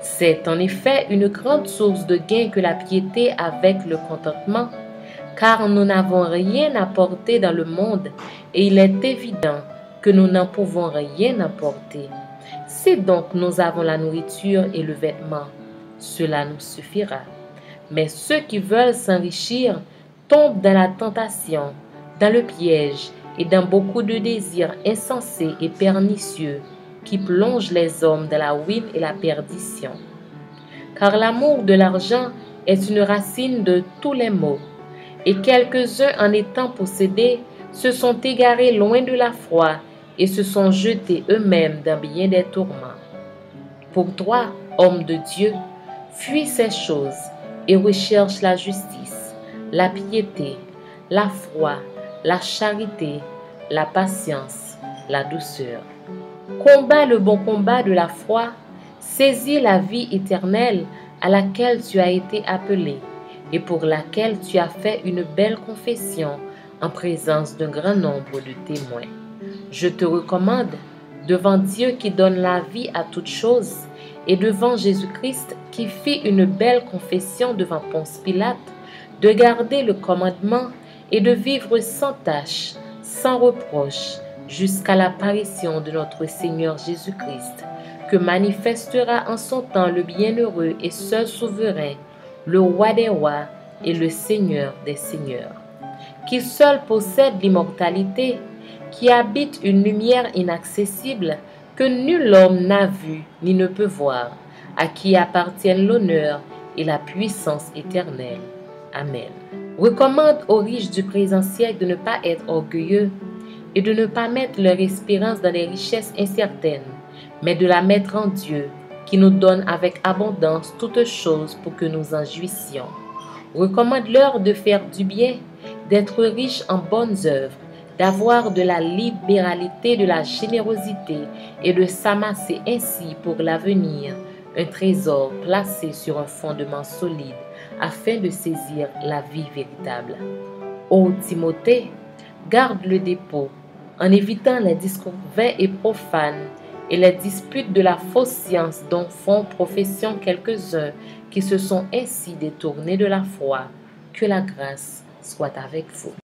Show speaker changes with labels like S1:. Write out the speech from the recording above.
S1: C'est en effet une grande source de gain que la piété avec le contentement, car nous n'avons rien apporté dans le monde et il est évident que nous n'en pouvons rien apporter. Si donc nous avons la nourriture et le vêtement, cela nous suffira. Mais ceux qui veulent s'enrichir tombent dans la tentation, dans le piège et dans beaucoup de désirs insensés et pernicieux qui plongent les hommes dans la ruine et la perdition. Car l'amour de l'argent est une racine de tous les maux, et quelques-uns en étant possédés se sont égarés loin de la foi et se sont jetés eux-mêmes dans bien des tourments. Pour toi, homme de Dieu, fuis ces choses et recherche la justice, la piété, la foi, la charité, la patience, la douceur. Combat le bon combat de la foi, saisis la vie éternelle à laquelle tu as été appelé et pour laquelle tu as fait une belle confession en présence d'un grand nombre de témoins. Je te recommande, devant Dieu qui donne la vie à toutes choses, et devant Jésus-Christ qui fit une belle confession devant Ponce Pilate, de garder le commandement et de vivre sans tache, sans reproche, jusqu'à l'apparition de notre Seigneur Jésus-Christ, que manifestera en son temps le bienheureux et seul souverain, le roi des rois et le Seigneur des seigneurs, qui seul possède l'immortalité, qui habite une lumière inaccessible que nul homme n'a vue ni ne peut voir, à qui appartiennent l'honneur et la puissance éternelle. Amen. Recommande aux riches du présent siècle de ne pas être orgueilleux et de ne pas mettre leur espérance dans les richesses incertaines, mais de la mettre en Dieu, qui nous donne avec abondance toutes choses pour que nous en jouissions. Recommande-leur de faire du bien, d'être riches en bonnes œuvres, d'avoir de la libéralité, de la générosité et de s'amasser ainsi pour l'avenir un trésor placé sur un fondement solide afin de saisir la vie véritable. Ô Timothée, garde le dépôt en évitant les discours vains et profanes et les disputes de la fausse science dont font profession quelques-uns qui se sont ainsi détournés de la foi. Que la grâce soit avec vous.